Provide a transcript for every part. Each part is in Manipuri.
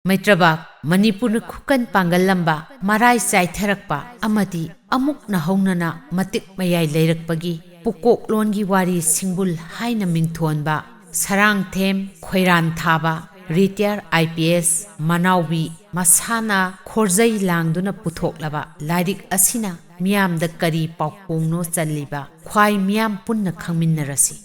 ꯃꯩꯇ꯭ꯔꯕꯥꯛ ꯃꯅꯤꯄꯨꯔꯅ ꯈꯨꯀꯟ ꯄꯥꯡꯒꯜꯂꯝꯕ ꯃꯔꯥꯏ ꯆꯥꯏꯊꯔꯛꯄ ꯑꯃꯗꯤ ꯑꯃꯨꯛꯅ ꯍꯧꯅꯅ ꯃꯇꯤꯛ ꯃꯌꯥꯏ ꯂꯩꯔꯛꯄꯒꯤ ꯄꯨꯀꯣꯛꯂꯣꯟꯒꯤ ꯋꯥꯔꯤ ꯁꯤꯡꯕꯨꯜ ꯍꯥꯏꯅ ꯃꯤꯡꯊꯣꯟꯕ ꯁꯔꯥꯡꯊꯦꯝ ꯈꯣꯏꯔꯥꯟꯊꯥꯕ ꯔꯤꯇꯤꯌꯔ IPS ꯃꯅꯥꯎꯕꯤ ꯃꯁꯥꯅ ꯈꯣꯔꯖꯩ ꯂꯥꯡꯗꯨꯅ ꯄꯨꯊꯣꯛꯂꯕ ꯂꯥꯏꯔꯤꯛ ꯑꯁꯤꯅ ꯃꯤꯌꯥꯝꯗ ꯀꯔꯤ ꯄꯥꯎꯈꯣꯡꯅꯣ ꯆꯜꯂꯤꯕ ꯈ꯭ꯋꯥꯏ ꯃꯤꯌꯥꯝ ꯄꯨꯟꯅ ꯈꯪꯃꯤꯟꯅꯔꯁꯤ꯫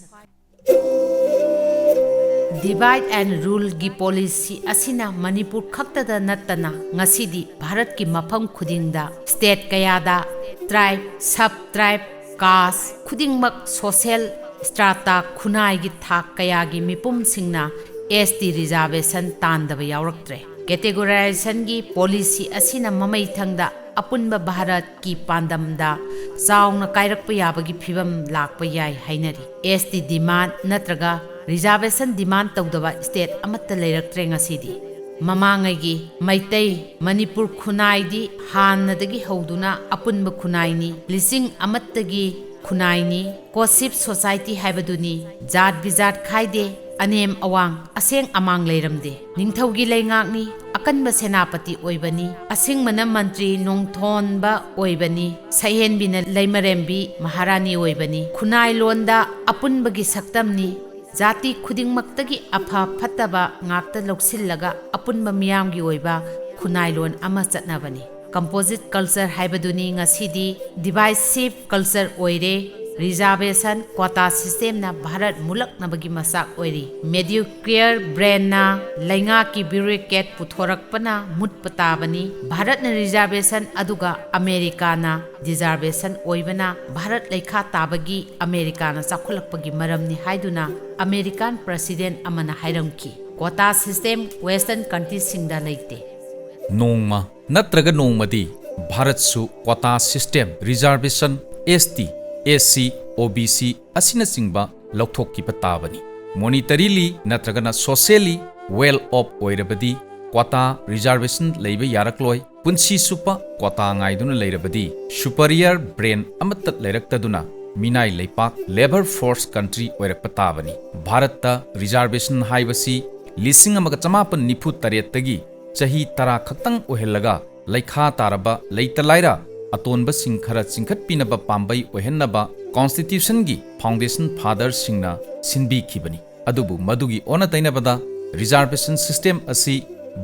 ꯗꯤꯚꯥꯏꯠ ꯑꯦꯟ ꯔꯨꯜꯒꯤ ꯄꯣꯂꯤꯁꯤ ꯑꯁꯤꯅ ꯃꯅꯤꯄꯨꯔ ꯈꯛꯇꯗ ꯅꯠꯇꯅ ꯉꯁꯤꯗꯤ ꯚꯥꯔꯠꯀꯤ ꯃꯐꯝ ꯈꯨꯗꯤꯡꯗ ꯁ꯭ꯇꯦꯠ ꯀꯌꯥꯗ ꯇ꯭ꯔꯥꯏꯕ, ꯁꯕ ꯇ꯭ꯔꯥꯏꯕ, ꯀꯥꯁ ꯈꯨꯗꯤꯡꯃꯛ ꯁꯣꯁꯤꯌꯦꯜ ꯁ꯭ꯇ꯭ꯔꯥꯇꯥ ꯈꯨꯟꯅꯥꯏꯒꯤ ꯊꯥꯛ ꯀꯌꯥꯒꯤ ꯃꯤꯄꯨꯝꯁꯤꯡꯅ ST ꯔꯤꯖꯥꯔꯕꯦꯁꯟ ꯇꯥꯟꯗꯕ ꯌꯥꯎꯔꯛꯇ꯭ꯔꯦ꯫ ꯀꯦꯇꯦꯒꯣꯔꯥꯏꯖꯦꯁꯟꯒꯤ ꯄꯣꯂꯤꯁꯤ ꯑꯁꯤꯅ ꯃꯃꯩꯊꯪꯗ ꯑꯄꯨꯟꯕ ꯚꯥꯔꯠꯀꯤ ꯄꯥꯟꯗꯝꯗ ꯆꯥꯎꯅ ꯀꯥꯏꯔꯛꯄ ꯌꯥꯕꯒꯤ ꯐꯤꯚꯝ ꯂꯥꯛꯄ ꯌꯥꯏ ꯍꯥꯏꯅꯔꯤ꯫ ST ꯗꯤꯃꯥꯟ ꯅꯠꯇ꯭ꯔꯒ ꯔꯤꯖꯥꯔꯕꯦꯁꯟ ꯗꯤꯃꯥꯟ ꯇꯧꯗꯕ ꯁ꯭ꯇꯦꯠ ꯑꯃꯠꯇ ꯂꯩꯔꯛꯇ꯭ꯔꯦ ꯉꯁꯤꯗꯤ꯫ ꯃꯃꯥꯡꯉꯩꯒꯤ ꯃꯩꯇꯩ ꯃꯅꯤꯄꯨꯔ ꯈꯨꯟꯅꯥꯏꯗꯤ ꯍꯥꯟꯅꯗꯒꯤ ꯍꯧꯗꯨꯅ ꯑꯄꯨꯟꯕ ꯈꯨꯟꯅꯥꯏꯅꯤ, ꯂꯤꯁꯤꯡ ꯑꯃꯠꯇꯒꯤ ꯈꯨꯟꯅꯥꯏꯅꯤ, ꯀꯣꯁꯤꯞ ꯁꯣꯁꯥꯏꯇꯤ ꯍꯥꯏꯕꯗꯨꯅꯤ, ꯖꯥꯠ ꯕꯤꯖꯥꯠ ꯈꯥꯏꯗꯦ, ꯑꯅꯦꯝ ꯑꯋꯥꯡ ꯑꯁꯦꯡ ꯑꯃꯥꯡ ꯂꯩꯔꯝꯗꯦ, ꯅꯤꯡꯊꯧꯒꯤ ꯂꯩꯉꯥꯛꯅꯤ, ꯑꯀꯟꯕ ꯁꯦꯅꯥꯄꯇꯤ ꯑꯣꯏꯕꯅꯤ, ꯑꯁꯤꯡꯕꯅ ꯃꯟꯇ꯭ꯔꯤ ꯅꯣꯡꯊꯣꯟꯕ ꯑꯣꯏꯕꯅꯤ, ꯁꯩꯍꯦꯟꯕꯤꯅ ꯂꯩꯃꯔꯦꯝꯕꯤ ꯃꯍꯥꯔꯥꯅꯤ ꯑꯣꯏꯕꯅꯤ, ꯈꯨꯟꯅꯥꯏꯂꯣꯟꯗ ꯑꯄꯨꯟꯕꯒꯤ ꯁꯛꯇꯝꯅꯤ, ꯖꯥꯇꯤ ꯈꯨꯗꯤꯡꯃꯛꯇꯒꯤ ꯑꯐ ꯐꯠꯇꯕ ꯉꯥꯛꯇ ꯂꯧꯁꯤꯜꯂꯒ ꯑꯄꯨꯟꯕ ꯃꯤꯌꯥꯝꯒꯤ ꯑꯣꯏꯕ ꯈꯨꯟꯅꯥꯏꯂꯣꯟ ꯑꯃ ꯆꯠꯅꯕꯅꯤ꯫ ꯀꯝꯄꯣꯖꯤꯠ ꯀꯜꯆꯔ ꯍꯥꯏꯕꯗꯨꯅꯤ ꯉꯁꯤꯗꯤ ꯗꯤꯚꯥꯏꯁꯤꯞ ꯀꯜꯆꯔ ꯑꯣꯏꯔꯦ꯫ ꯔꯤꯖꯥꯔꯕꯦꯁꯟ ꯀ꯭ꯋꯥꯇꯥ ꯁꯤꯁꯇꯦꯝꯅ ꯚꯥꯔꯠ ꯃꯨꯜꯂꯛꯅꯕꯒꯤ ꯃꯆꯥꯛ ꯑꯣꯏꯔꯤ꯫ ꯃꯦꯗꯤꯌꯣꯀ꯭ꯔꯤꯌꯔ ꯕ꯭ꯔꯦꯟꯅ ꯂꯩꯉꯥꯛꯀꯤ ꯕ꯭ꯌꯨꯔꯣꯀ꯭ꯔꯦꯠ ꯄꯨꯊꯣꯔꯛꯄꯅ ꯃꯨꯠꯄ ꯇꯥꯕꯅꯤ꯫ ꯚꯥꯔꯠꯅ ꯔꯤꯖꯥꯔꯕꯦꯁꯟ ꯑꯗꯨꯒ ꯑꯃꯦꯔꯤꯀꯥꯅ ꯗꯤꯖꯥꯔꯕꯦꯁꯟ ꯑꯣꯏꯕꯅ ꯚꯥꯔꯠ ꯂꯩꯈꯥ ꯇꯥꯕꯒꯤ ꯑꯃꯦꯔꯤꯀꯥꯅ ꯆꯥꯎꯈꯠꯂꯛꯄꯒꯤ ꯃꯔꯝꯅꯤ ꯍꯥꯏꯗꯨꯅ ꯑꯃꯦꯔꯤꯀꯥꯟ ꯄ꯭ꯔꯁꯤꯗꯦꯟꯠ ꯑꯃꯅ ꯍꯥꯏꯔꯝꯈꯤ꯫ ꯀ꯭ꯋꯥꯇꯥ ꯁꯤꯁꯇꯦꯝ ꯋꯦꯁꯇꯔꯟ ꯀꯟꯇ꯭ꯔꯤꯁꯤꯡꯗ ꯂꯩꯇꯦ꯫ ꯅꯣꯡꯃ ꯅꯠꯇ꯭ꯔꯒ ꯅꯣꯡꯃꯗꯤ ꯚꯥꯔꯠꯁꯨ quota system, reservation, ST, SC, OBC ꯑꯁꯤꯅꯆꯤꯡꯕ ꯂꯧꯊꯣꯛꯈꯤꯕ ꯇꯥꯕꯅꯤ꯫ ꯃꯣꯅꯤꯇꯔꯤꯂꯤ ꯅꯠꯇ꯭ꯔꯒꯅ ꯁꯣꯁꯤꯌꯦꯜꯂꯤ ꯋꯦꯜ ꯑꯣꯐ ꯑꯣꯏꯔꯕꯗꯤ ꯀ꯭ꯋꯥꯇꯥ ꯔꯤꯖꯥꯔꯕꯦꯁꯟ ꯂꯩꯕ ꯌꯥꯔꯛꯂꯣꯏ꯫ ꯄꯨꯟꯁꯤ ꯆꯨꯞꯄ ꯀ꯭ꯋꯥꯇꯥ ꯉꯥꯏꯗꯨꯅ ꯂꯩꯔꯕꯗꯤ ꯁꯨꯄꯔꯤꯌꯔ ꯕ꯭ꯔꯦꯟ ꯑꯃꯠꯇ ꯂꯩꯔꯛꯇꯗꯨꯅ ꯃꯤꯅꯥꯏ ꯂꯩꯄꯥꯛ ꯂꯦꯕꯔ ꯐꯣꯔꯁ ꯀꯟꯇ꯭ꯔꯤ ꯑꯣꯏꯔꯛꯄ ꯇꯥꯕꯅꯤ꯫ ꯚꯥꯔꯠꯇ ꯔꯤꯖꯥꯔꯕꯦꯁꯟ ꯍꯥꯏꯕꯁꯤ 1998ꯇꯒꯤ ꯆꯍꯤ 10 ꯈꯛꯇꯪ ꯑꯣꯏꯍꯜꯂꯒ ꯂꯩꯈꯥ ꯇꯥꯔꯕ ꯂꯩꯇ ꯂꯥꯏꯔ ꯑꯇꯣꯟꯕꯁꯤꯡ ꯈꯔ ꯆꯤꯡꯈꯠꯄꯤꯅꯕ ꯄꯥꯝꯕꯩ ꯑꯣꯏꯍꯟꯅꯕ ꯀꯣꯟꯁꯇꯤꯇ꯭ꯌꯨꯁꯟꯒꯤ ꯐꯥꯎꯟꯗꯦꯁꯟ ꯐꯥꯗꯔꯁꯤꯡꯅ ꯁꯤꯟꯕꯤꯈꯤꯕꯅꯤ꯫ ꯑꯗꯨꯕꯨ ꯃꯗꯨꯒꯤ ꯑꯣꯟꯅ ꯇꯩꯅꯕꯗ ꯔꯤꯖꯥꯔꯕꯦꯁꯟ ꯁꯤꯁꯇꯦꯝ ꯑꯁꯤ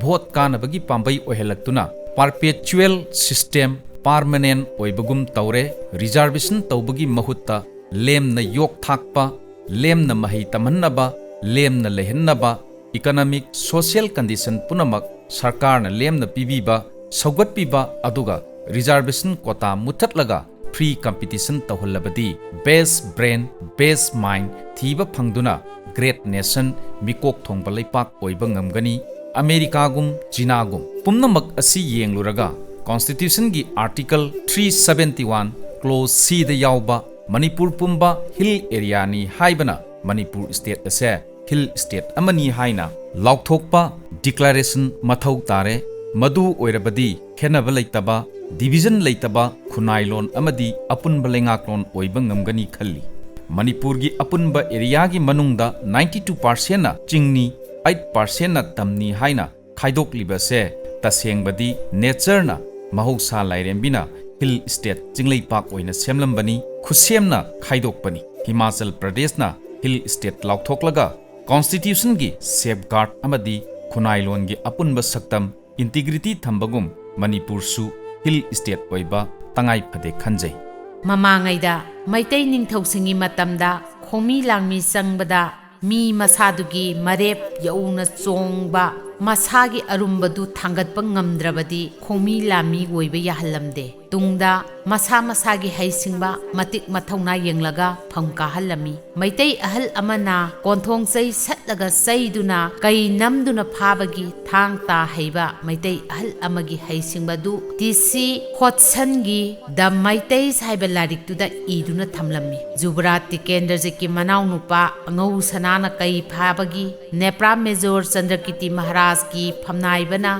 ꯚꯣꯠ ꯀꯥꯅꯕꯒꯤ ꯄꯥꯝꯕꯩ ꯑꯣꯏꯍꯜꯂꯛꯇꯨꯅ ꯄꯥꯔꯄꯦꯆꯨꯑꯦꯜ ꯁꯤꯁꯇꯦꯝ, ꯄꯥꯔꯃꯅꯦꯟ ꯑꯣꯏꯕꯒꯨꯝ ꯇꯧꯔꯦ꯫ ꯔꯤꯖꯥꯔꯕꯦꯁꯟ ꯇꯧꯕꯒꯤ ꯃꯍꯨꯠꯇ ꯂꯦꯝꯅ ꯌꯣꯛ ꯊꯥꯛꯄ, ꯂꯦꯝꯅ ꯃꯍꯩ ꯇꯝꯍꯟꯅꯕ, ꯂꯦꯝꯅ ꯂꯩꯍꯟꯅꯕ, ꯏꯀꯣꯅꯣꯃꯤꯛ, ꯁꯣꯁꯤꯌꯦꯜ ꯀꯟꯗꯤꯁꯟ ꯄꯨꯝꯅꯃꯛ ꯁꯔꯀꯥꯔꯅ ꯂꯦꯝꯅ ꯄꯤꯕꯤꯕ, ꯁꯧꯒꯠꯄꯤꯕ, ꯑꯗꯨꯒ ꯔꯤꯖꯥꯔꯕꯦꯁꯟ ꯀ꯭ꯋꯥꯇꯥ ꯃꯨꯠꯊꯠꯂꯒ ꯐ꯭ꯔꯤ ꯀꯝꯄꯤꯇꯤꯁꯟ ꯇꯧꯍꯜꯂꯕꯗꯤ ꯕꯦꯁ ꯕ꯭ꯔꯦꯟ, ꯕꯦꯁ ꯃꯥꯏꯟ ꯊꯤꯕ ꯐꯪꯗꯨꯅ ꯒ꯭ꯔꯦꯠ ꯅꯦꯁꯟ, ꯃꯤꯀꯣꯛ ꯊꯣꯡꯕ ꯂꯩꯄꯥꯛ ꯑꯣꯏꯕ ꯉꯝꯒꯅꯤ꯫ ꯑꯃꯦꯔꯤꯀꯥꯒꯨꯝ, ꯆꯤꯅꯥꯒꯨꯝ ꯄꯨꯝꯅꯃꯛ ꯑꯁꯤ ꯌꯦꯡꯂꯨꯔꯒ ꯀꯣꯟꯁꯇꯤꯇ꯭ꯌꯨꯁꯟꯒꯤ ꯑꯥꯔꯇꯤꯀꯜ 371 ꯀ꯭ꯂꯣꯖ Cꯗ ꯌꯥꯎꯕ ꯃꯅꯤꯄꯨꯔ ꯄꯨꯝꯕ ꯍꯤꯜ ꯑꯦꯔꯤꯌꯥꯅꯤ ꯍꯥꯏꯕꯅ ꯃꯅꯤꯄꯨꯔ ꯁ꯭ꯇꯦꯠ ꯑꯁꯦ ꯍꯤꯜ ꯁ꯭ꯇꯦꯠ ꯑꯃꯅꯤ ꯍꯥꯏꯅ ꯂꯥꯎꯊꯣꯛꯄ ꯗꯤꯀ꯭ꯂꯥꯔꯦꯁꯟ ꯃꯊꯧ ꯇꯥꯔꯦ꯫ ꯃꯗꯨ ꯑꯣꯏꯔꯕꯗꯤ ꯈꯦꯟꯅꯕ ꯂꯩꯇꯕ, ꯗꯤꯚꯤꯖꯟ ꯂꯩꯇꯕ ꯈꯨꯟꯅꯥꯏꯂꯣꯟ ꯑꯃꯗꯤ ꯑꯄꯨꯟꯕ ꯂꯩꯉꯥꯛꯂꯣꯟ ꯑꯣꯏꯕ ꯉꯝꯒꯅꯤ ꯈꯜꯂꯤ꯫ ꯃꯅꯤꯄꯨꯔꯒꯤ ꯑꯄꯨꯟꯕ ꯑꯦꯔꯤꯌꯥꯒꯤ ꯃꯅꯨꯡꯗ 92%ꯅ ꯆꯤꯡꯅꯤ, 8%ꯅ ꯇꯝꯅꯤ ꯍꯥꯏꯅ ꯈꯥꯏꯗꯣꯛꯂꯤꯕꯁꯦ ꯇꯁꯦꯡꯕꯗꯤ ꯅꯦꯆꯔꯅ, ꯃꯍꯧꯁꯥ ꯂꯥꯏꯔꯦꯝꯕꯤꯅ ꯍꯤꯜ ꯁ꯭ꯇꯦꯠ ꯆꯤꯡꯂꯩꯄꯥꯛ ꯑꯣꯏꯅ ꯁꯦꯝꯂꯝꯕꯅꯤ, ꯈꯨꯠꯁꯦꯝꯅ ꯈꯥꯏꯗꯣꯛꯄꯅꯤ꯫ ꯍꯤꯃꯥꯆꯜ ꯄ꯭ꯔꯗꯦꯁꯅ ꯍꯤꯜ ꯁ꯭ꯇꯦꯠ ꯂꯥꯎꯊꯣꯛꯂꯒ ꯀꯣꯟꯁꯇꯤꯇ꯭ꯌꯨꯁꯟꯒꯤ ꯁꯦꯐꯒꯥꯔꯗ ꯑꯃꯗꯤ ꯈꯨꯟꯅꯥꯏꯂꯣꯟꯒꯤ ꯑꯄꯨꯟꯕ ꯁꯛꯇꯝ, ꯏꯟꯇꯤꯒ꯭ꯔꯤꯇꯤ ꯊꯝꯕꯒꯨꯝ ꯃꯅꯤꯄꯨꯔꯁꯨ ꯍꯤꯜ ꯁ꯭ꯇꯦꯠ ꯑꯣꯏꯕ ꯇꯉꯥꯏ ꯐꯗꯦ ꯈꯟꯖꯩ꯫ ꯃꯃꯥꯡꯉꯩꯗ ꯃꯩꯇꯩ ꯅꯤꯡꯊꯧꯁꯤꯡꯒꯤ ꯃꯇꯝꯗ ꯈꯣꯡꯃꯤ ꯂꯥꯡꯃꯤ ꯆꯪꯕꯗ ꯃꯤ ꯃꯁꯥꯗꯨꯒꯤ ꯃꯔꯦꯞ ꯌꯧꯅ ꯆꯣꯡꯕ, ꯃꯁꯥꯒꯤ ꯑꯔꯨꯝꯕꯗꯨ ꯊꯥꯡꯒꯠꯄ ꯉꯝꯗ꯭ꯔꯕꯗꯤ ꯈꯣꯡꯃꯤ ꯂꯥꯟꯃꯤ ꯑꯣꯏꯕ ꯌꯥꯍꯜꯂꯝꯗꯦ꯫ ꯇꯨꯡꯗ ꯃꯁꯥ ꯃꯁꯥꯒꯤ ꯍꯩꯁꯤꯡꯕ, ꯃꯇꯤꯛ ꯃꯊꯧꯅꯥ ꯌꯦꯡꯂꯒ ꯐꯝ ꯀꯥꯍꯜꯂꯝꯃꯤ꯫ ꯃꯩꯇꯩ ꯑꯍꯜ ꯑꯃꯅ ꯀꯣꯟꯊꯣꯡ ꯆꯩ ꯁꯠꯂꯒ ꯆꯩꯗꯨꯅ ꯀꯩ ꯅꯝꯗꯨꯅ ꯐꯥꯕꯒꯤ ꯊꯥꯡ ꯇꯥ ꯍꯩꯕ ꯃꯩꯇꯩ ꯑꯍꯜ ꯑꯃꯒꯤ ꯍꯩꯁꯤꯡꯕꯗꯨ ꯇꯤ.ꯁꯤ. ꯍꯣꯠꯁꯟꯒꯤ ꯗ ꯃꯩꯇꯩꯁ ꯍꯥꯏꯕ ꯂꯥꯏꯔꯤꯛꯇꯨꯗ ꯏꯗꯨꯅ ꯊꯝꯂꯝꯃꯤ꯫ ꯖꯨꯕꯔꯥꯠ ꯇꯤꯀꯦꯟꯗ꯭ꯔꯖꯤꯠꯀꯤ ꯃꯅꯥꯎꯅꯨꯄꯥ ꯑꯉꯧ ꯁꯅꯥꯅ ꯀꯩ ꯐꯥꯕꯒꯤ, ꯅꯦꯄ꯭ꯔꯥ ꯃꯦꯖꯣꯔ ꯆꯟꯗ꯭ꯔꯀꯤꯇꯤ ꯃꯍꯥꯔꯥꯖꯀꯤ ꯐꯝꯅꯥꯏꯕꯅ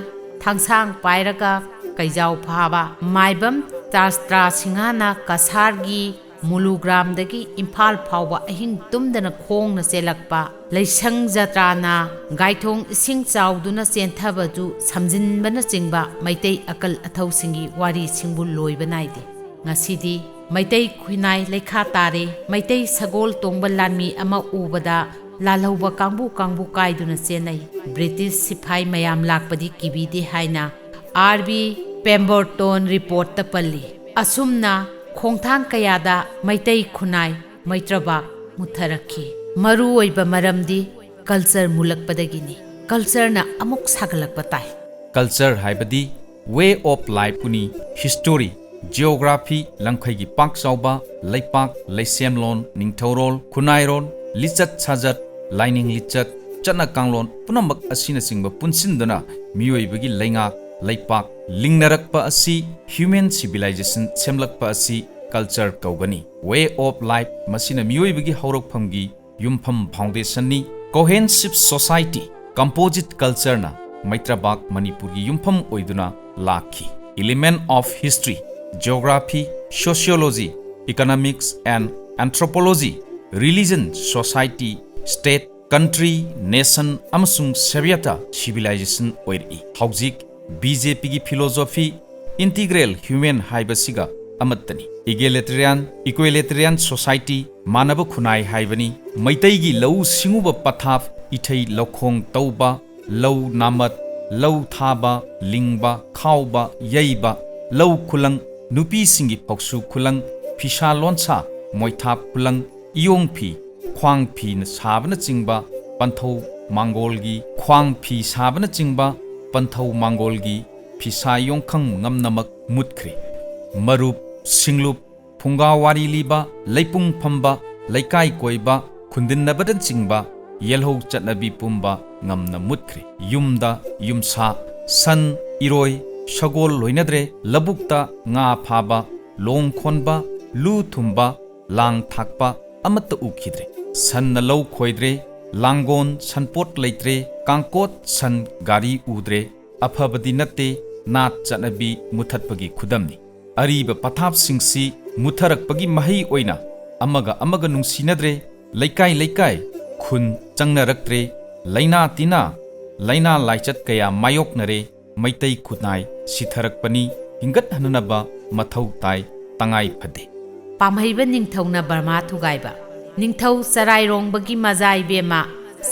ꯊꯥꯡꯁꯥꯡ ꯄꯥꯏꯔꯒ ꯀꯩꯖꯥꯎ ꯐꯥꯕ, ꯃꯥꯏꯕꯝ ꯇ꯭ꯔꯥꯁꯇ꯭ꯔꯥ ꯁꯤꯡꯍꯅ ꯀꯁꯥꯔꯒꯤ ꯃꯨꯂꯨꯒ꯭ꯔꯥꯝꯗꯒꯤ ꯏꯝꯐꯥꯜ ꯐꯥꯎꯕ ꯑꯍꯤꯡ ꯇꯨꯝꯗꯅ ꯈꯣꯡꯅ ꯆꯦꯜꯂꯛꯄ, ꯂꯩꯁꯪ ꯖꯇ꯭ꯔꯥꯅ ꯒꯥꯏꯊꯣꯡ ꯏꯁꯤꯡ ꯆꯥꯎꯗꯨꯅ ꯆꯦꯟꯊꯕꯗꯨ ꯁꯝꯖꯤꯟꯕꯅꯆꯤꯡꯕ ꯃꯩꯇꯩ ꯑꯀꯜ ꯑꯊꯧꯁꯤꯡꯒꯤ ꯋꯥꯔꯤꯁꯤꯡꯕꯨ ꯂꯣꯏꯕ ꯅꯥꯏꯗꯦ꯫ ꯉꯁꯤꯗꯤ ꯃꯩꯇꯩ ꯈꯨꯟꯅꯥꯏ ꯂꯩꯈꯥ ꯇꯥꯔꯦ, ꯃꯩꯇꯩ ꯁꯒꯣꯜ ꯇꯣꯡꯕ ꯂꯥꯟꯃꯤ ꯑꯃ ꯎꯕꯗ ꯂꯥꯜꯍꯧꯕ ꯀꯥꯡꯕꯨ ꯀꯥꯏꯗꯨꯅ ꯆꯦꯟꯅꯩ, ꯕ꯭ꯔꯤꯇꯤꯁ ꯁꯤꯐꯥꯏ ꯃꯌꯥꯝ ꯂꯥꯛꯄꯗꯤ ꯀꯤꯕꯤꯗꯦ ꯍꯥꯏꯅ R.B. ꯄꯦꯝꯕꯔꯇꯣꯟ ꯔꯤꯄꯣꯔꯠꯇ ꯄꯜꯂꯤ꯫ ꯑꯁꯨꯝꯅ ꯈꯣꯡꯊꯥꯡ ꯀꯌꯥꯗ ꯃꯩꯇꯩ ꯈꯨꯟꯅꯥꯏ ꯃꯩꯇ꯭ꯔꯕꯥꯛ ꯃꯨꯠꯊꯔꯛꯈꯤ꯫ ꯃꯔꯨ ꯑꯣꯏꯕ ꯃꯔꯝꯗꯤ ꯀꯜꯆꯔ ꯃꯨꯠꯂꯛꯄꯗꯒꯤꯅꯤ꯫ ꯀꯜꯆꯔꯅ ꯑꯃꯨꯛ ꯁꯥꯒꯠꯂꯛꯄ ꯇꯥꯏ꯫ ꯀꯜꯆꯔ ꯍꯥꯏꯕꯗꯤ ꯋꯦ ꯑꯣꯐ ꯂꯥꯏꯐꯄꯨꯅꯤ, ꯍꯤꯁꯇꯣꯔꯤ, ꯖꯤꯑꯣꯒ꯭ꯔꯥꯐꯤ, ꯂꯝꯈꯩꯒꯤ ꯄꯥꯛ ꯆꯥꯎꯕ, ꯂꯩꯄꯥꯛ, ꯂꯩꯁꯦꯝꯂꯣꯟ, ꯅꯤꯡꯊꯧꯔꯣꯜ, ꯈꯨꯟꯅꯥꯏꯔꯣꯟ, ꯂꯤꯆꯠ ꯁꯥꯖꯠ, ꯂꯥꯏꯅꯤꯡ ꯂꯤꯆꯠ, ꯆꯠꯅ ꯀꯥꯡꯂꯣꯟ ꯄꯨꯝꯅꯃꯛ ꯑꯁꯤꯅꯆꯤꯡꯕ ꯄꯨꯟꯁꯤꯟꯗꯨꯅ ꯃꯤꯑꯣꯏꯕꯒꯤ ꯂꯩꯉꯥꯛ ꯂꯩꯄꯥꯛ ꯂꯤꯡꯅꯔꯛꯄ ꯑꯁꯤ, ꯍ꯭ꯌꯨꯃꯦꯟ ꯁꯤꯚꯤꯂꯥꯏꯖꯦꯁꯟ ꯁꯦꯝꯂꯛꯄ ꯑꯁꯤ ꯀꯜꯆꯔ ꯀꯧꯒꯅꯤ꯫ ꯋꯦ ꯑꯣꯐ ꯂꯥꯏꯐ ꯃꯁꯤꯅ ꯃꯤꯑꯣꯏꯕꯒꯤ ꯍꯧꯔꯛꯐꯝꯒꯤ ꯌꯨꯝꯐꯝ ꯐꯥꯎꯟꯗꯦꯁꯟꯅꯤ꯫ ꯀꯣꯍꯦꯟꯁꯤꯚ ꯁꯣꯁꯥꯏꯇꯤ, ꯀꯝꯄꯣꯖꯤꯠ ꯀꯜꯆꯔꯅ ꯃꯩꯇ꯭ꯔꯕꯥꯛ ꯃꯅꯤꯄꯨꯔꯒꯤ ꯌꯨꯝꯐꯝ ꯑꯣꯏꯗꯨꯅ ꯂꯥꯛꯈꯤ꯫ Element of history, geography, sociology, economics and anthropology, religion, society, state, country, nation ꯑꯃꯁꯨꯡ ꯁꯚ꯭ꯌꯇꯥ ꯁꯤꯚꯤꯂꯥꯏꯖꯦꯁꯟ ꯑꯣꯏꯔꯛꯏ꯫ ꯍꯧꯖꯤꯛ BJPꯒꯤ ꯐꯤꯂꯣꯁꯣꯐꯤ ꯏꯟꯇꯤꯒ꯭ꯔꯦꯜ ꯍ꯭ꯌꯨꯃꯦꯟ ꯍꯥꯏꯕꯁꯤꯒ ꯑꯃꯠꯇꯅꯤ꯫ ꯏꯒꯦꯂꯤꯇꯦꯔꯤꯌꯟ, ꯏꯀ꯭ꯋꯦꯂꯤꯇꯦꯔꯤꯌꯟ ꯁꯣꯁꯥꯏꯇꯤ, ꯃꯥꯟꯅꯕ ꯈꯨꯟꯅꯥꯏ ꯍꯥꯏꯕꯅꯤ꯫ ꯃꯩꯇꯩꯒꯤ ꯂꯧꯎ ꯁꯤꯡꯎꯕ ꯄꯊꯥꯞ, ꯏꯊꯩ ꯂꯧꯈꯣꯡ ꯇꯧꯕ, ꯂꯧ ꯅꯥꯃꯠ, ꯂꯧ ꯊꯥꯕ, ꯂꯤꯡꯕ, ꯈꯥꯎꯕ, ꯌꯩꯕ, ꯂꯧ ꯈꯨꯂꯪ, ꯅꯨꯄꯤꯁꯤꯡꯒꯤ ꯐꯧꯁꯨ ꯈꯨꯂꯪ, ꯐꯤꯁꯥ ꯂꯣꯟꯁꯥ, ꯃꯣꯏꯊꯥꯞ ꯈꯨꯂꯪ, ꯏꯌꯣꯡ ꯐꯤ, ꯈ꯭ꯋꯥꯡ ꯐꯤꯅ ꯁꯥꯕꯅꯆꯤꯡꯕ, ꯄꯟꯊꯧ ꯃꯥꯡꯒꯣꯜꯒꯤ ꯈ꯭ꯋꯥꯡ ꯐꯤ ꯁꯥꯕꯅꯆꯤꯡꯕ, ꯄꯟꯊꯧ ꯃꯥꯡꯒꯣꯜꯒꯤ ꯐꯤꯁꯥ ꯌꯣꯡꯈꯪ ꯉꯝꯅꯃꯛ ꯃꯨꯠꯈ꯭ꯔꯦ꯫ ꯃꯔꯨꯞ, ꯁꯤꯡꯂꯨꯞ, ꯐꯨꯡꯒꯥ ꯋꯥꯔꯤ ꯂꯤꯕ, ꯂꯩꯄꯨꯡ ꯐꯝꯕ, ꯂꯩꯀꯥꯏ ꯀꯣꯏꯕ, ꯈꯨꯟꯗꯤꯟꯅꯕꯅꯆꯤꯡꯕ ꯌꯦꯜꯍꯧ ꯆꯠꯅꯕꯤ ꯄꯨꯝꯕ ꯉꯝꯅ ꯃꯨꯠꯈ꯭ꯔꯦ꯫ ꯌꯨꯝꯗ ꯌꯨꯝꯁꯥ, ꯁꯟ, ꯏꯔꯣꯏ, ꯁꯒꯣꯜ ꯂꯣꯏꯅꯗ꯭ꯔꯦ꯫ ꯂꯧꯕꯨꯛꯇ ꯉꯥ ꯐꯥꯕ, ꯂꯣꯡ ꯈꯣꯟꯕ, ꯂꯨ ꯊꯨꯝꯕ, ꯂꯥꯡ ꯊꯥꯛꯄ ꯑꯃꯠꯇ ꯎꯈꯤꯗ꯭ꯔꯦ꯫ ꯁꯟꯅ ꯂꯧ ꯈꯣꯏꯗ꯭ꯔꯦ, ꯂꯥꯡꯒꯣꯟ ꯁꯟꯄꯣꯠ ꯂꯩꯇ꯭ꯔꯦ, ꯀꯥꯡꯀꯣꯠ ꯁꯟ ꯒꯥꯔꯤ ꯎꯗ꯭ꯔꯦ꯫ ꯑꯐꯕꯗꯤ ꯅꯠꯇꯦ, ꯅꯥꯠ ꯆꯠꯅꯕꯤ ꯃꯨꯠꯊꯠꯄꯒꯤ ꯈꯨꯗꯝꯅꯤ꯫ ꯑꯔꯤꯕ ꯄꯊꯥꯞꯁꯤꯡꯁꯤ ꯃꯨꯠꯊꯔꯛꯄꯒꯤ ꯃꯍꯩ ꯑꯣꯏꯅ ꯑꯃꯒ ꯑꯃꯒ ꯅꯨꯡꯁꯤꯅꯗ꯭ꯔꯦ, ꯂꯩꯀꯥꯏ ꯂꯩꯀꯥꯏ ꯈꯨꯟ ꯆꯪꯅꯔꯛꯇ꯭ꯔꯦ, ꯂꯩꯅꯥ ꯇꯤꯟꯅꯥ ꯂꯩꯅꯥ ꯂꯥꯏꯆꯠ ꯀꯌꯥ ꯃꯥꯌꯣꯛꯅꯔꯦ꯫ ꯃꯩꯇꯩ ꯈꯨꯟꯅꯥꯏ ꯁꯤꯊꯔꯛꯄꯅꯤ, ꯍꯤꯡꯒꯠꯍꯟꯅꯕ ꯃꯊꯧ ꯇꯥꯏ, ꯇꯉꯥꯏ ꯐꯗꯦ꯫ ꯄꯥꯝꯍꯩꯕ ꯅꯤꯡꯊꯧꯅ ꯕꯔꯃꯥ ꯊꯨꯒꯥꯏꯕ꯫ ꯅꯤꯡꯊꯧ ꯆꯔꯥꯏꯔꯣꯡꯕꯒꯤ ꯃꯖꯥꯏꯕꯦꯝꯃ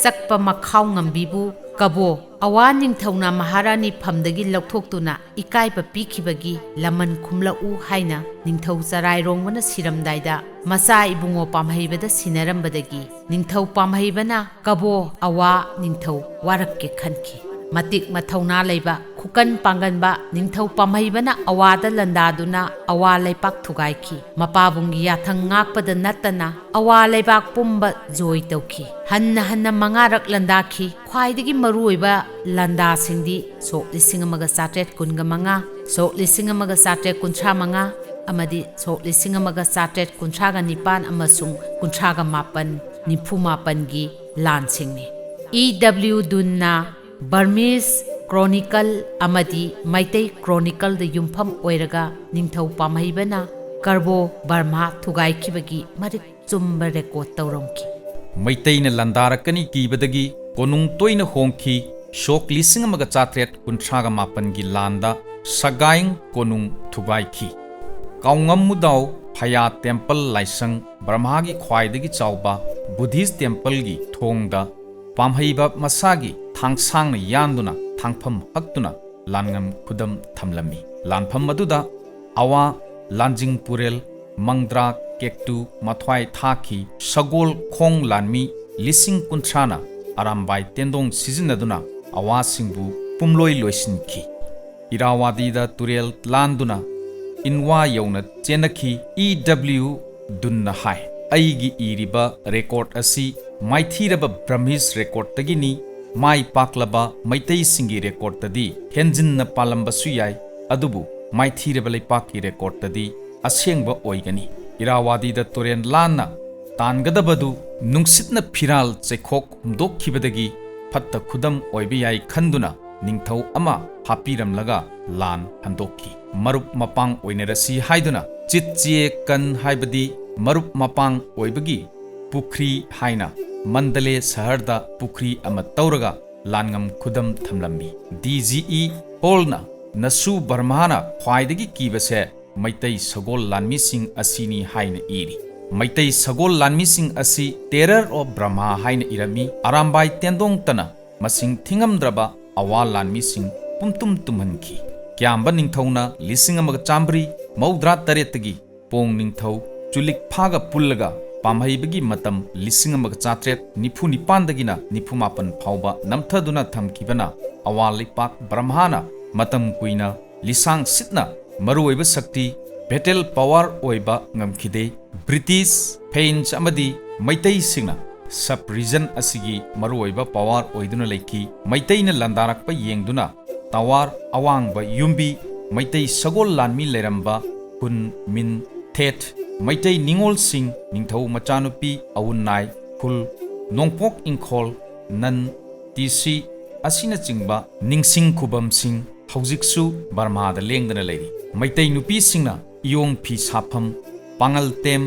ꯆꯛꯄ ꯃꯈꯥꯎ ꯉꯝꯕꯤꯕꯨ ꯀꯕꯣ ꯑꯋꯥ ꯅꯤꯡꯊꯧꯅ ꯃꯍꯥꯔꯥꯅꯤ ꯐꯝꯗꯒꯤ ꯂꯧꯊꯣꯛꯇꯨꯅ ꯏꯀꯥꯏꯕ ꯄꯤꯈꯤꯕꯒꯤ ꯂꯃꯟ ꯈꯨꯝꯂꯛꯎ ꯍꯥꯏꯅ ꯅꯤꯡꯊꯧ ꯆꯔꯥꯏꯔꯣꯡꯕꯅ ꯁꯤꯔꯝꯗꯥꯏꯗ ꯃꯆꯥ ꯏꯕꯨꯡꯉꯣ ꯄꯥꯝꯍꯩꯕꯗ ꯁꯤꯟꯅꯔꯝꯕꯗꯒꯤ ꯅꯤꯡꯊꯧ ꯄꯥꯝꯍꯩꯕꯅ ꯀꯕꯣ ꯑꯋꯥ ꯅꯤꯡꯊꯧ ꯋꯥꯔꯛꯀꯦ ꯈꯟꯈꯤ꯫ ꯃꯇꯤꯛ ꯃꯊꯧꯅꯥ ꯂꯩꯕ ꯈꯨꯀꯟ ꯄꯥꯡꯒꯟꯕ ꯅꯤꯡꯊꯧ ꯄꯥꯝꯍꯩꯕꯅ ꯑꯋꯥꯗ ꯂꯥꯟꯗꯥꯗꯨꯅ ꯑꯋꯥ ꯂꯩꯄꯥꯛ ꯊꯨꯒꯥꯏꯈꯤ꯫ ꯃꯄꯥꯕꯨꯡꯒꯤ ꯌꯥꯊꯪ ꯉꯥꯛꯄꯗ ꯅꯠꯇꯅ ꯑꯋꯥ ꯂꯩꯕꯥꯛ ꯄꯨꯝꯕ ꯖꯣꯏ ꯇꯧꯈꯤ꯫ ꯍꯟꯅ ꯍꯟꯅ 5ꯔꯛ ꯂꯥꯟꯗꯥꯈꯤ꯫ ꯈ꯭ꯋꯥꯏꯗꯒꯤ ꯃꯔꯨꯑꯣꯏꯕ ꯂꯥꯟꯗꯥꯁꯤꯡꯗꯤ ꯁꯣꯛ 1835, ꯁꯣꯛ 1835 ꯑꯃꯗꯤ ꯁꯣꯛ 1839 ꯑꯃꯁꯨꯡ 1898-98ꯒꯤ ꯂꯥꯟꯁꯤꯡꯅꯤ꯫ E.W. ꯗꯨꯟꯅ ꯕꯔꯃꯤꯁ ꯀ꯭ꯔꯣꯅꯤꯀꯜ ꯑꯃꯗꯤ ꯃꯩꯇꯩ ꯀ꯭ꯔꯣꯅꯤꯀꯜꯗ ꯌꯨꯝꯐꯝ ꯑꯣꯏꯔꯒ ꯅꯤꯡꯊꯧ ꯄꯥꯝꯍꯩꯕꯅ ꯀꯔꯕꯣ ꯕꯔꯃꯥ ꯊꯨꯒꯥꯏꯈꯤꯕꯒꯤ ꯃꯔꯤꯛ ꯆꯨꯝꯕ ꯔꯦꯀꯣꯔꯠ ꯇꯧꯔꯝꯈꯤ꯫ ꯃꯩꯇꯩꯅ ꯂꯥꯟꯗꯥꯔꯛꯀꯅꯤ ꯀꯤꯕꯗꯒꯤ ꯀꯣꯅꯨꯡ ꯇꯣꯏꯅ ꯍꯣꯡꯈꯤ꯫ ꯁꯣꯛ 1838ꯒꯤ ꯂꯥꯟꯗ ꯁꯒꯥꯏꯡ ꯀꯣꯅꯨꯡ ꯊꯨꯒꯥꯏꯈꯤ꯫ ꯀꯥꯎꯉꯝꯃꯨꯗꯥꯎ ꯐꯌꯥ ꯇꯦꯝꯄꯜ ꯂꯥꯏꯁꯪ, ꯕꯔꯃꯥꯒꯤ ꯈ꯭ꯋꯥꯏꯗꯒꯤ ꯆꯥꯎꯕ ꯕꯨꯙꯤꯁꯠ ꯇꯦꯝꯄꯜꯒꯤ ꯊꯣꯡꯗ ꯄꯥꯝꯍꯩꯕ ꯃꯁꯥꯒꯤ ꯊꯥꯡꯁꯥꯡꯅ ꯌꯥꯟꯗꯨꯅ ꯊꯥꯡꯐꯝ ꯍꯛꯇꯨꯅ ꯂꯥꯟꯉꯝ ꯈꯨꯗꯝ ꯊꯝꯂꯝꯃꯤ꯫ ꯂꯥꯟꯐꯝ ꯑꯗꯨꯗ ꯑꯋꯥ ꯂꯥꯟꯖꯤꯡꯄꯨꯔꯦꯜ, ꯃꯪꯗ꯭ꯔꯥ ꯀꯦꯛꯇꯨ ꯃꯊ꯭ꯋꯥꯏ ꯊꯥꯈꯤ꯫ ꯁꯒꯣꯜ ꯈꯣꯡ ꯂꯥꯟꯃꯤ 50,000ꯅ ꯑꯔꯥꯝꯕꯥꯏ ꯇꯦꯟꯗꯣꯡ ꯁꯤꯖꯤꯟꯅꯗꯨꯅ ꯑꯋꯥꯁꯤꯡꯕꯨ ꯄꯨꯝꯂꯣꯏ ꯂꯣꯏꯁꯤꯟꯈꯤ꯫ ꯏꯔꯥꯋꯥꯗꯤꯗ ꯇꯨꯔꯦꯜ ꯂꯥꯟꯗꯨꯅ ꯏꯟꯋꯥ ꯌꯧꯅ ꯆꯦꯟꯅꯈꯤ꯫ E.W. ꯗꯨꯟꯅ ꯍꯥꯏ, ꯑꯩꯒꯤ ꯏꯔꯤꯕ ꯔꯦꯀꯣꯔꯠ ꯑꯁꯤ ꯃꯥꯏꯊꯤꯔꯕ ꯕ꯭ꯔꯍꯃꯤꯁ ꯔꯦꯀꯣꯔꯠꯇꯒꯤꯅꯤ꯫ ꯃꯥꯏ ꯄꯥꯛꯂꯕ ꯃꯩꯇꯩꯁꯤꯡꯒꯤ ꯔꯦꯀꯣꯔꯠꯇꯗꯤ ꯍꯦꯟꯖꯤꯟꯅ ꯄꯥꯜꯂꯝꯕꯁꯨ ꯌꯥꯏ, ꯑꯗꯨꯕꯨ ꯃꯥꯏꯊꯤꯔꯕ ꯂꯩꯄꯥꯛꯀꯤ ꯔꯦꯀꯣꯔꯠꯇꯗꯤ ꯑꯁꯦꯡꯕ ꯑꯣꯏꯒꯅꯤ꯫ ꯏꯔꯥꯋꯥꯗꯤꯗ ꯇꯨꯔꯦꯜ ꯂꯥꯟꯅ ꯇꯥꯟꯒꯗꯕꯗꯨ ꯅꯨꯡꯁꯤꯠꯅ ꯐꯤꯔꯥꯜ ꯆꯩꯈꯣꯛ ꯍꯨꯝꯗꯣꯛꯈꯤꯕꯗꯒꯤ ꯐꯠꯇ ꯈꯨꯗꯝ ꯑꯣꯏꯕ ꯌꯥꯏ ꯈꯟꯗꯨꯅ ꯅꯤꯡꯊꯧ ꯑꯃ ꯍꯥꯞꯄꯤꯔꯝꯂꯒ ꯂꯥꯟ ꯍꯟꯗꯣꯛꯈꯤ꯫ ꯃꯔꯨꯞ ꯃꯄꯥꯡ ꯑꯣꯏꯅꯔꯁꯤ ꯍꯥꯏꯗꯨꯅ ꯆꯤꯠ ꯆꯤꯌꯦ ꯀꯟ ꯍꯥꯏꯕꯗꯤ marup mapang oibagi pukri haina mandale saharda pukri ama tauraga langam khudam thamlambi DGE holna nasu barmana khwaidagi kibase maitai sagol lanmi sing asini haina iri maitai sagol lanmi sing asi terror of brahma haina irami arambai tendong tana masing thingamdraba awal lanmi sing pumtum tumhanki kyamba ningthauna lising amaga chambri maudra taretagi pong ningthau chulik phaga pullaga pamhaibagi matam lising amaga chatret nifu nipandagina nifu mapan phauba namthaduna thamkibana awal lipak brahmana matam kuina lisang sitna maruoiba sakti battle power oiba ngamkhide British French amadi maitai singna sub region asigi maruoiba power oiduna leiki maitaina landarakpa yengduna tawar awangba yumbi maitai sagol lanmi leramba kun min thet maitai ningol sing ningthau machanupi awunnai khul nongpok ingkhol nan tisi asina chingba ningsing khubam sing haujiksu Burma da lengdana leiri maitai nupi singna iyong phi sapham pangal tem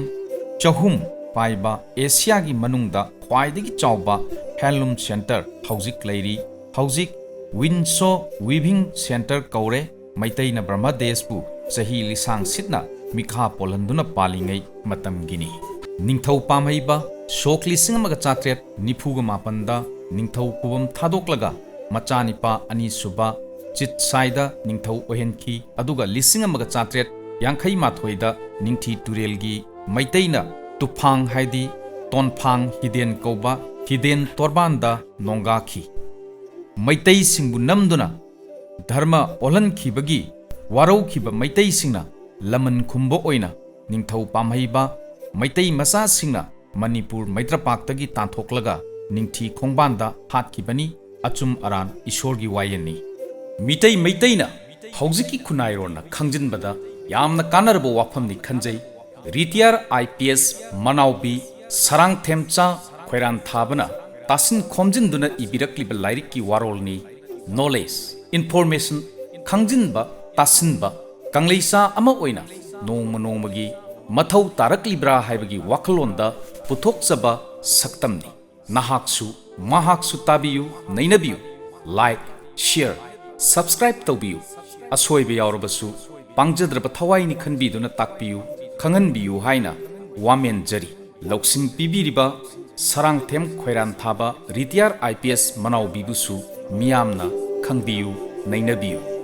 chahum paiba Asia gi manungda khwaidagi chawba handloom center haujik leiri haujik Winso Weaving Center kaure maitai na Burma despu sahi lisang sitna mikha polanduna palingai matam gini ningthau pamhaiba sok lising amaga chatret nifuga mapanda ningthau kubam thadoklaga machanipa ani suba chit saida ningthau ohenki aduga lising amaga chatret yankhai mathoida ningthi turelgi maitaina tufang haidi tonphang hiden kauba hiden torbanda nongakhi maitai singbu namduna dharma olan khibagi warau khiba maitai singna laman khumbo oina ningthau pamhaiba maitai masa singna Manipur Maitrapaktagi tanthoklaga ningthi khongbanda hatkibani achum aran ishorgi wayeni mitaina haujiki khunairona khangjinbada yamna kanarbo wafamni khanjai retired IPS manaubi sharangthem khoiranthaba tasin khomjinduna ibirakliba lairikki warolni knowledge information khangjinba tasinba kangleisa ama oina nongmagi mathau taraklibra haibagi wakalonda puthokchaba saktamni nahaksu mahaksu tabiyu Neinabiyu like share subscribe tawbiyu asoibe yaurabasu pangjadraba thawaini khanbiduna takpiyu khanganbiyu haina wamen jari loksin pibiriba sharangthem khoiranthaba retired IPS manaubibusu miyamna khangbiyu Neinabiyu